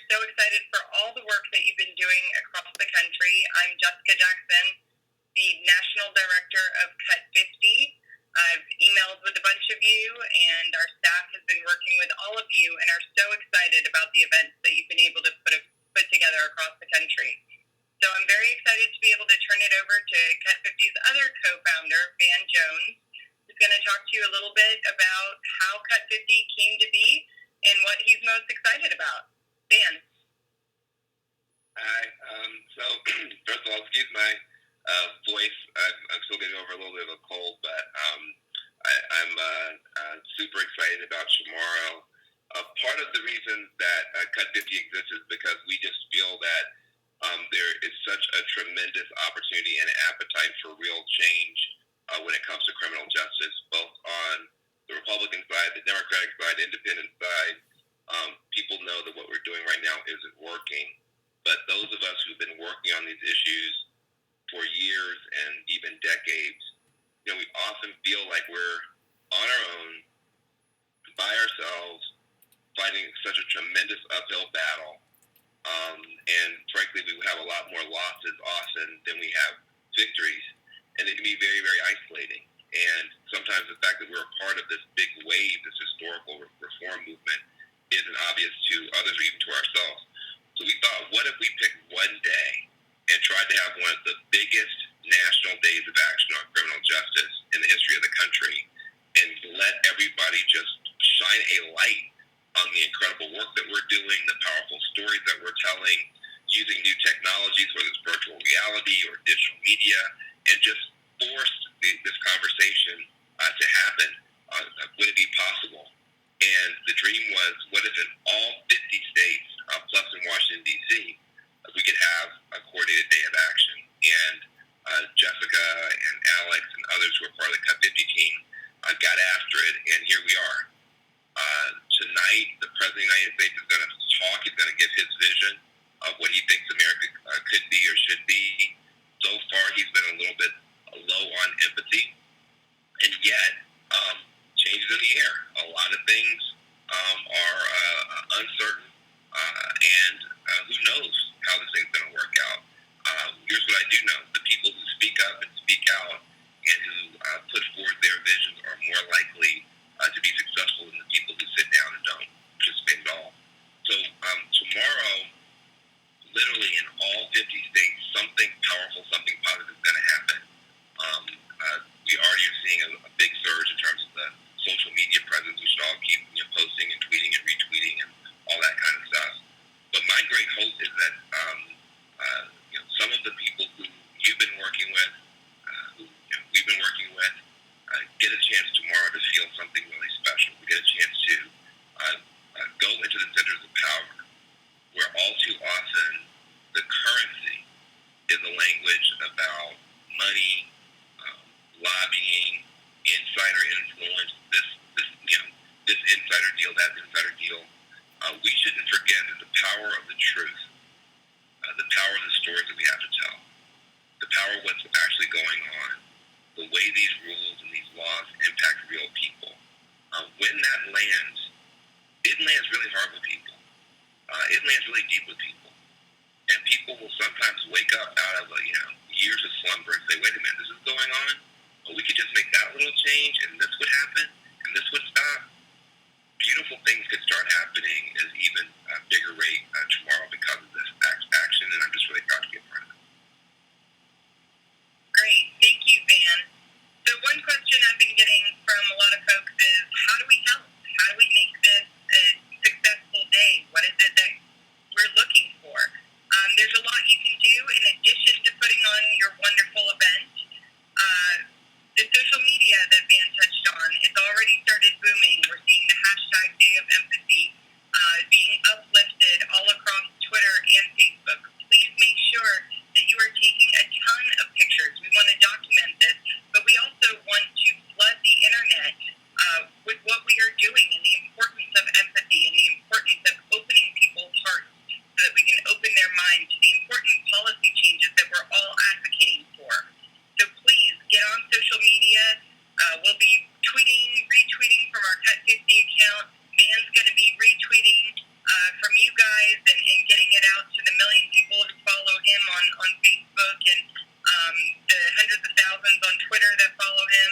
so excited for all the work that you've been doing across the country. I'm Jessica Jackson, the National Director of Cut 50. I've emailed with a bunch of you, and our staff has been working with all of you and are so excited about the events that you've been able to put together across the country. So I'm very excited to be able to turn it over to Cut 50's other co-founder, Van Jones, who's going to talk to you a little bit about how Cut 50 came to be and what he's most excited about. Van. Hi. So, first of all, excuse my voice. I'm still getting over a little bit of a cold, but I'm super excited about tomorrow. Part of the reason that Cut 50 exists is because we just feel that there is such a tremendous opportunity and appetite for real change when it comes to criminal justice, both on the Republican side, the Democratic side, the independent side. People know that what we're doing right now isn't working, but those of us who've been working on these issues for years and even decades, we often feel like we're on our own, by ourselves, fighting such a tremendous uphill battle. And frankly, we have a lot more losses often than we have victories. And it can be very, very isolating. And sometimes the fact that we're a part of this big wave, this historical reform movement, isn't obvious to others or even to ourselves. So we thought, what if we picked one day and tried to have one of the biggest national days of action on criminal justice in the history of the country and let everybody just shine a light on the incredible work that we're doing, the powerful stories that we're telling, using new technologies, whether it's virtual reality or digital media, and just force this conversation to happen. Would it be possible? And the dream was, what if in all 50 states, plus in Washington, D.C., we could have a coordinated day of action? And Jessica and Alex and others who are part of the Cut 50 team got after it, and here we are. Tonight, the President of the United States is going to talk. He's going to give his vision of what he thinks America could be or should be. So far, he's been a little bit low on empathy, and yet change is in the air. A lot of things are uncertain, and who knows how this thing's going to work out. Here's what I do know. The people who speak up and speak out and who put forth their visions are more likely to be successful than the people who sit down and don't participate at all. So tomorrow, literally in all 50 states, something powerful, something positive is going to happen. We already are seeing a big surge in terms of the social media presence. We should all keep posting and tweeting and retweeting and all that kind of stuff. But my great hope is that some of the people who you've been working with, who we've been working with, get a chance tomorrow to feel something really special. We get a chance to go into the centers of power, where all too often the currency is a language about money, lobbying, insider influence, this insider deal, that insider deal. We shouldn't forget that the power of the truth, the power of the stories that we have to tell, the power of what's actually going on, the way these rules and these laws impact real people. When that lands, it lands really hard with people. It lands really deep with people. And people will sometimes wake up out of years of slumber and say, wait a minute, this is going on? Well, we could just make that little change and this would happen and this would stop. Beautiful things could start happening at an even bigger rate tomorrow because of this action, and I'm just really proud to be a part of it. Great. Thank you, Van. So one question I've been getting from a lot of folks is, how do we help? How do we make this a successful day? What is it that we're looking for? There's a lot you can do in addition to putting on your wonderful event. The social media that Van touched on, it's already started booming. We're seeing the hashtag Day of Empathy being uplifted all across Twitter out to the million people who follow him on Facebook and the hundreds of thousands on Twitter that follow him.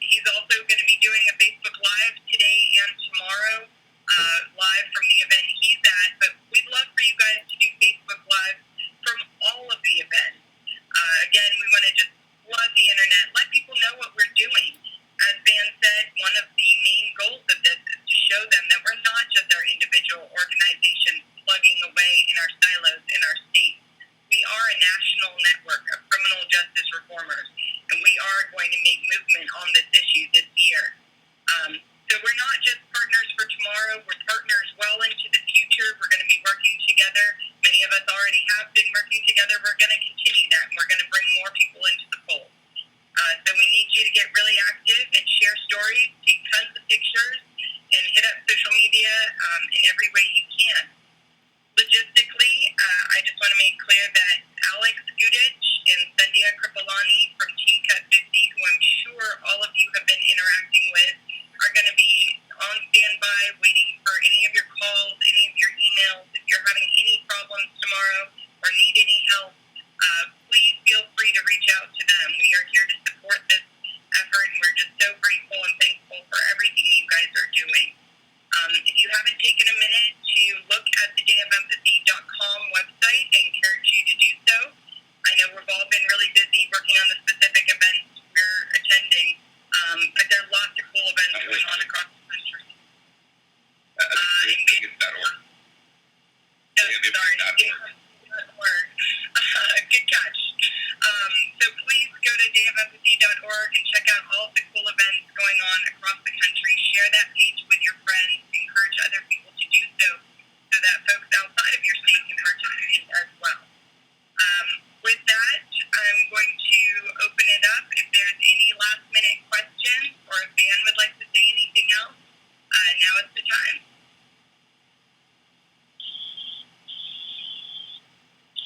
He's also going to be doing a Facebook Live today and tomorrow, live from the event he's at. But we'd love for you guys to do Facebook Live from all of the events. Again, we want to just flood the internet, let people know what we're doing. As Van said, one of the main goals of this is to show them that we're not just our individual organizations plugging away in our silos in our state. We are a national network of criminal justice reformers, and we are going to make movement on this issue this year. So we're not just partners for tomorrow, we're partners well into the future. We're going to be working together. Many of us already have been working together. We're going to continue that, and we're going to bring more people into the fold. So we need you to get really active and share stories, take tons of pictures, and hit up social media in every way you can. Logistically, I just want to make clear that Alex Gudich and Sandhya Kripalani from Team Cut 50, who I'm sure all of you have been interacting with, are going to be on standby, waiting for any of your calls, any of your emails. If you're having any problems tomorrow or need any help, please feel free to reach out to them. We are here to support this effort, and we're just so grateful and thankful for everything you guys are doing. If you haven't taken a minute to look at the dayofempathy.com website, I encourage you to do so. I know we've all been really busy working on the specific events we're attending, but there are lots of cool events going on across the country. Good catch. So please go to dayofempathy.org and check out all of the cool events going on across the country. Share that page with your friends. Encourage other people to do so that folks outside of your state can participate as well. With that, I'm going to open it up. If there's any last-minute questions or if Van would like to say anything else, now is the time.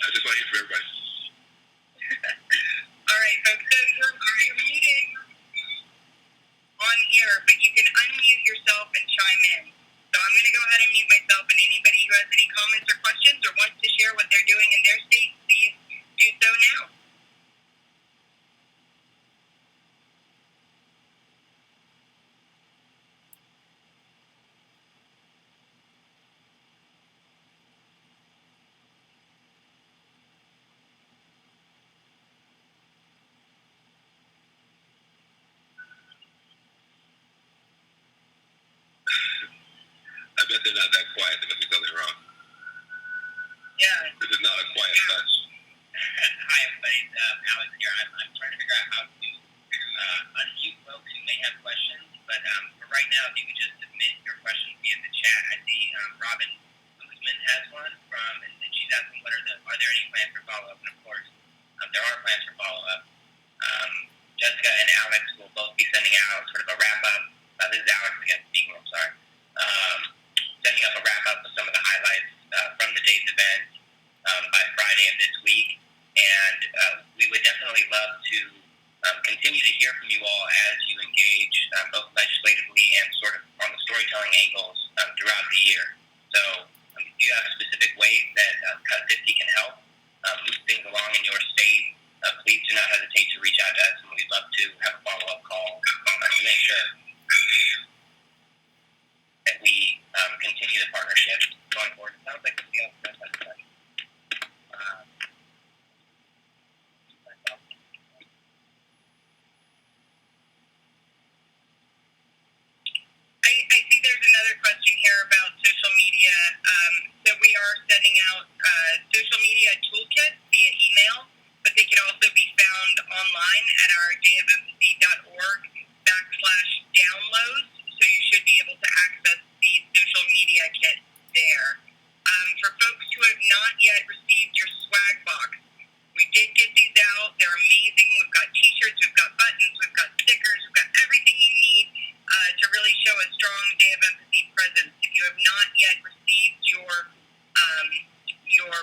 I just want to hear from everybody. All right, folks. So you're muted on here, but you can unmute yourself and chime in. So I'm going to go ahead and mute myself, and anybody who has any comments or questions or wants to share what they're doing in their state, please do so now. I bet they're not that quiet. There must be something wrong. Yeah. This is not a quiet bunch. Hi, everybody. Alex here. I'm trying to figure out how to unmute folks who may have questions. But for right now, if you could just submit your questions via the chat. I see Robin Guzman has one and she's asking, are there any plans for follow-up? And of course, there are plans for follow-up. Jessica and Alex will both be sending out sort of a wrap-up. This is Alex again speaking, I'm sorry. Sending up a wrap-up of some of the highlights from the day's event by Friday of this week. And we would definitely love to continue to hear from you all as you engage both legislatively and sort of on the storytelling angles throughout the year. So if you have specific ways that Cut 50 can help move things along in your state, please do not hesitate to reach out to us, and we'd love to have a follow-up call to make sure that we continue the partnership going forward. It sounds like we have I see there's another question here about social media. So we are sending out social media toolkits via email, but they can also be found online at our dayofempathy.org/downloads. So you should be able to access the social media kit there. For folks who have not yet received your swag box, we did get these out. They're amazing. We've got t-shirts, we've got buttons, we've got stickers, we've got everything you need to really show a strong Day of Empathy presence. If you have not yet received your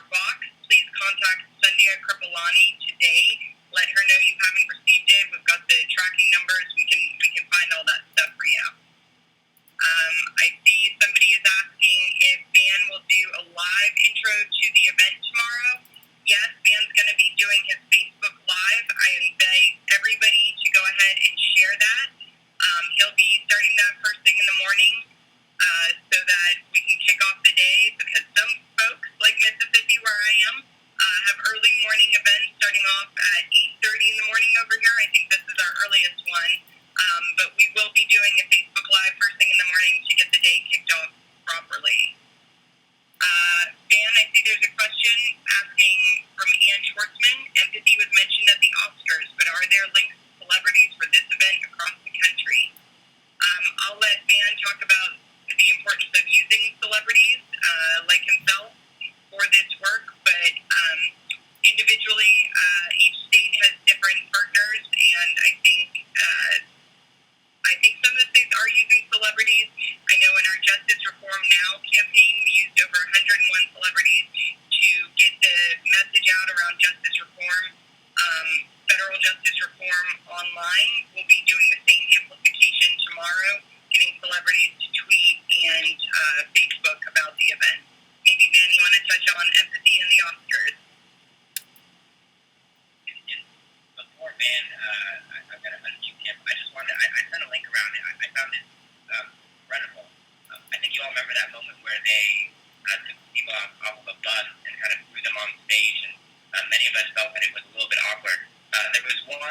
box, please contact Sandhya Kripalani today. Let her know you haven't received it. We've got the tracking numbers. We can find all that stuff for you. I see somebody is asking if Van will do a live intro to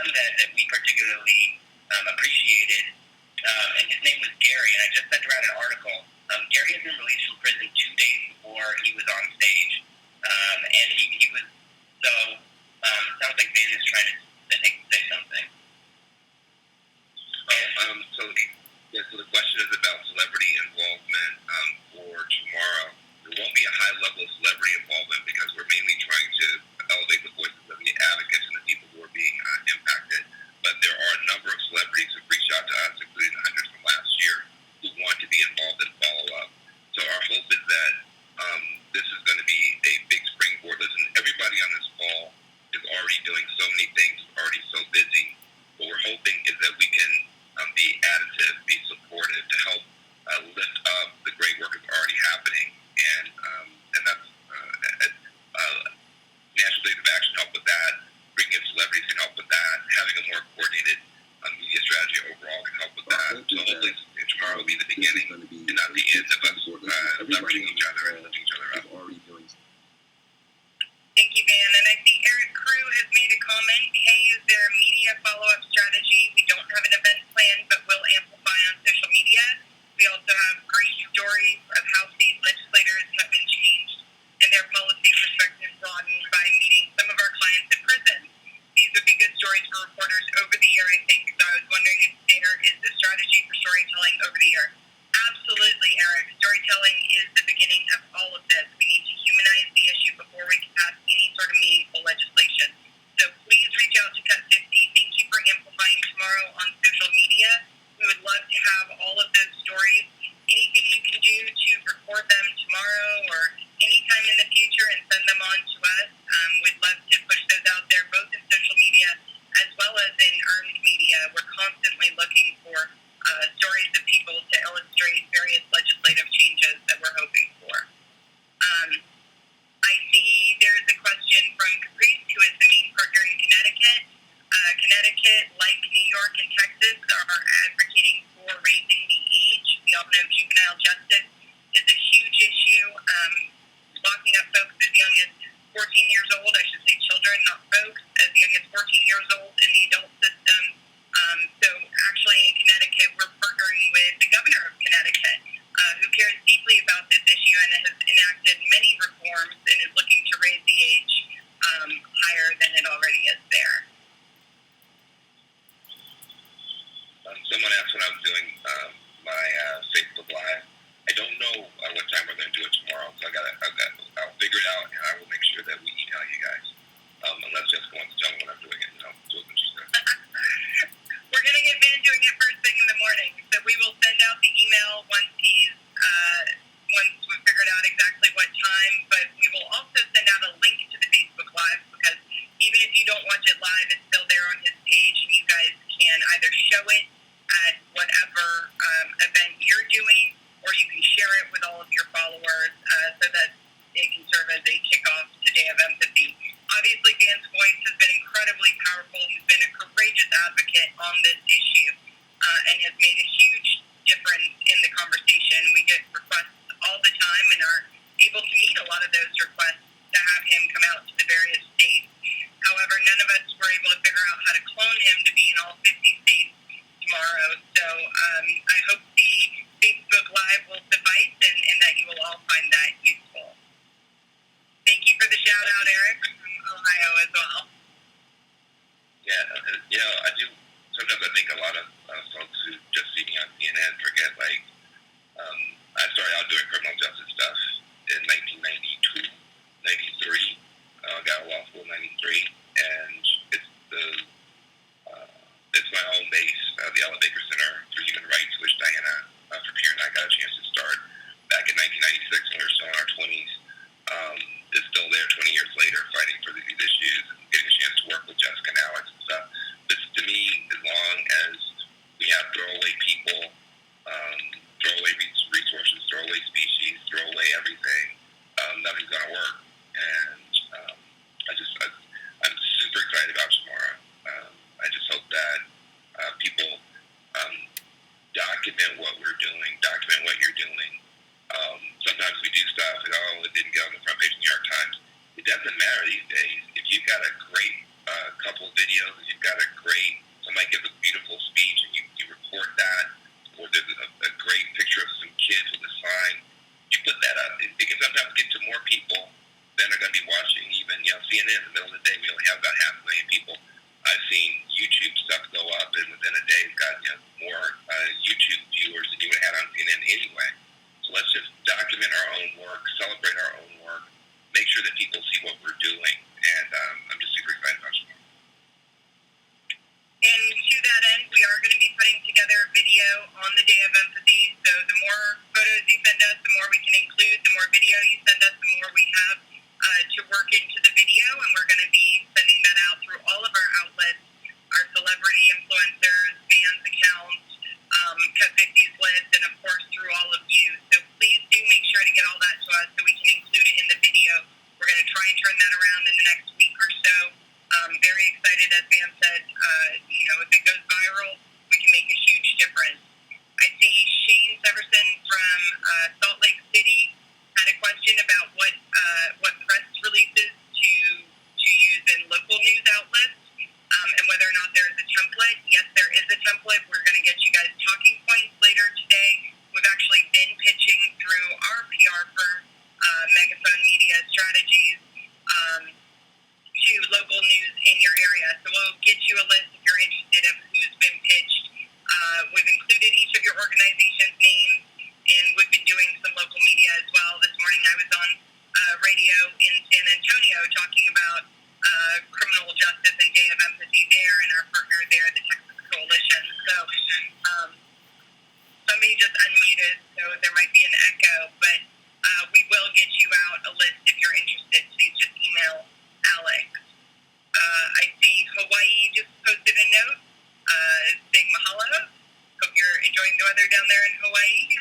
one that we particularly appreciated, and his name was Gary, and I just sent around an article. Gary had been released from prison 2 days before he was on stage, and he was so. Sounds like Van is trying to, I think, say something. So the question is about celebrity involvement for tomorrow. There won't be a high level of celebrity involvement because we're mainly trying to elevate the voices of the advocates and the people who are being impacted. But there are a number of celebrities who've reached out to us, including the hundreds from last year, who want to be involved and follow up. So our hope is that this is going to be a big springboard. Listen, everybody on this call is already doing so many things, already so busy. What we're hoping is that we can be additive, be supportive to help lift up the great work that's already happening, and that's National Days of Action help with that. Bringing in celebrities can help with that. Having a more coordinated media strategy overall can help with that. So hopefully tomorrow will be the beginning and not the end of us leveraging each other and lifting each other up. Thank you, Van. And I see Eric Crew has made a comment. Hey, is there a media follow-up strategy? We don't have an event plan, but will amplify on social media. We also have great stories of how state legislators have been changed and their policy perspective broadened by meeting some of our clients in prison. These would be good stories for reporters over the year, I think. So I was wondering if there is a strategy for storytelling over the year. Absolutely, Eric. Storytelling is the beginning of all of this. We need to humanize the issue before we can pass any sort of meaningful legislation. So please reach out to Cut 50. Thank you for amplifying tomorrow on social media. We would love to have all of those stories. Anything you can do to record them tomorrow or anytime in the future and send them on to us. We'd love to push those out there, both in social media as well as in earned media. We're constantly looking for stories of people to illustrate various legislative changes that we're hoping for. I see there's a question from Caprice, who is the main partner in Connecticut. Connecticut, like New York and Texas, are advocating for raising the age. We all know juvenile justice is a huge issue. Locking up folks as young as 14 years old, I should say children, not folks, as young as 14 years old in the adult system. So actually in Connecticut, we're partnering with the governor of Connecticut, who cares deeply about this issue and has enacted many reforms and is looking to raise the age higher than it already is there. Someone asked when I was doing my Facebook Live. I don't know what time we're going to do it tomorrow, so I'll figure it out, and I will make sure that we email you guys. Unless Jessica wants to tell me when I'm doing it, do it when she says. We're going to get Van doing it first thing in the morning, so we will send out the email once we've figured out exactly what time, but we will also send out a link to the Facebook Live, because even if you don't watch it live, it's still there on his page, and you guys can either show it at whatever event you're doing, or you can share it with all of your followers so that it can serve as a kickoff to Day of Empathy. Obviously, Dan's voice has been incredibly powerful. He's been a courageous advocate on this issue and has made a huge difference in the conversation. We get requests all the time and are able to meet a lot of those requests to have him come out to the various states. However, none of us were able to figure out how to clone him to be in all 50 states tomorrow. So I hope the Facebook Live will suffice and that you will all find that useful. Thank you for the shout out, Eric, from Ohio as well. Yeah, I do. Sometimes I think a lot of folks who just see me on CNN forget, I started out doing criminal justice stuff in 1992, 93. Got a law school in 93, and it's my home base, the Ella Baker Center for Human Rights, which Diana Frappier and I got a chance to start back in 1996 when we were still in our 20s. Is still there 20 years later, fighting for these issues and getting a chance to work with Jessica and Alex and stuff. But to me, as long as we have throwaway people, throwaway resources, throwaway species, throwaway everything, nothing's going to work. And I'm super excited about tomorrow. I just hope that people document what we're doing, document what you're doing. Sometimes we do stuff and, it didn't get on the front page of the New York Times. It doesn't matter these days. If you've got a great couple videos, if you've got a great CNN in the middle of the day, we only have about 500,000 people. I've seen YouTube stuff go up, and within a day, it's got more YouTube viewers than you would have had on CNN anyway. So let's just document our own work, celebrate our own work, make sure that people see what we're doing, and I'm just super excited about it. And to that end, we are going to be putting together a video on the Day of Empathy. So the more photos you send us, the more we can include, the more video you send us, the more we have to work into the video. And we're going to be sending that out through all of our outlets, our celebrity influencers, fans accounts, Cut 50's list, and of course through all of you. So please do make sure to get all that to us so we can include it in the video. We're going to try and turn that around in the next week or so. Very excited, as Van said, if it goes viral, we can make a huge difference. I see Shane Severson from Salt Lake City had a question about what press releases to use in local news outlets and whether or not there is a template. Yes, there is a template. We're going to get you guys talking points later today. We've actually been pitching through our PR firm, Megaphone Media Strategies, to local news in your area. So we'll get you a list if you're interested of who's been pitched. We've included each of your organization's names, and we've been doing some local media as well. This morning I was on radio in San Antonio talking about criminal justice and Day of Empathy there and our partner there, the Texas Coalition. So somebody just unmuted, so there might be an echo, but we will get you out a list if you're interested. Please just email Alex. I see Hawaii just posted a note saying mahalo. Hope you're enjoying the weather down there in Hawaii.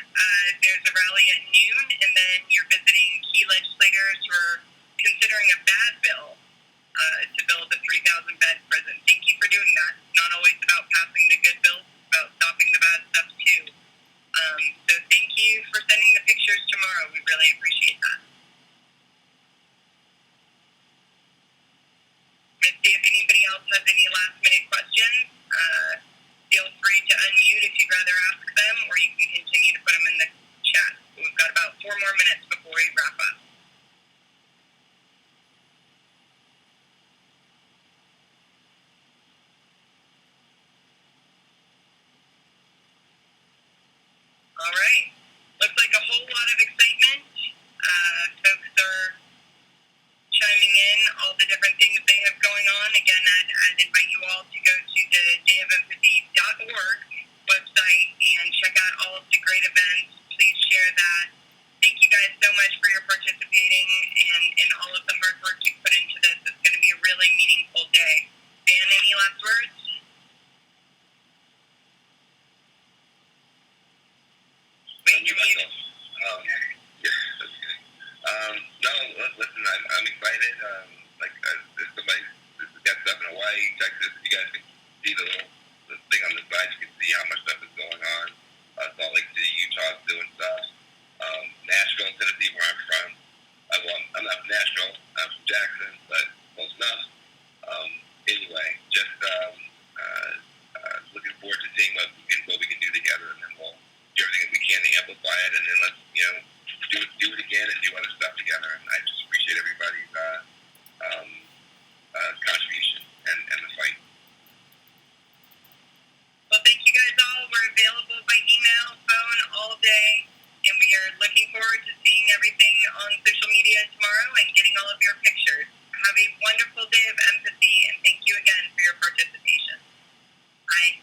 There's a rally at noon, and then you're visiting key legislators who are considering a bad bill to build a 3,000-bed prison. Thank you for doing that. It's not always about passing the good bills, it's about stopping the bad stuff too. So thank you for sending the pictures tomorrow. We really appreciate that. Let's see if anybody else has any last-minute questions. Feel free to unmute if you'd rather ask them, or you can continue to put them in the chat. We've got about 4 more minutes before we wrap up. All right. Looks like a whole lot of excitement. Folks are chiming in all the different things they have going on. Again, I'd invite you all to go to the dayofempathy.org website and check out all of the great events. Please share that. Thank you guys so much for your participating and all of the hard work you put into this. It's going to be a really meaningful day. Van, any last words? Wait, you're muted. Yeah, that's good. No, listen, I'm excited. This got stuff in Hawaii, Texas. You guys can see the thing on the side. You can see how much stuff is going on. Salt Lake City, Utah is doing stuff. Nashville, Tennessee, where I'm from. I'm not from Nashville. I'm from Jackson, but close enough. Anyway, just looking forward to seeing what we can do together, and then we'll do everything we can to amplify it, and then let's do it again and do other stuff together. And I just appreciate everybody's contribution and the fight. Well, thank you guys all. We're available by email, phone, all day, and we are looking forward to seeing everything on social media tomorrow and getting all of your pictures. Have a wonderful day of empathy, and thank you again for your participation. Bye.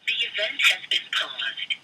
The event has been paused.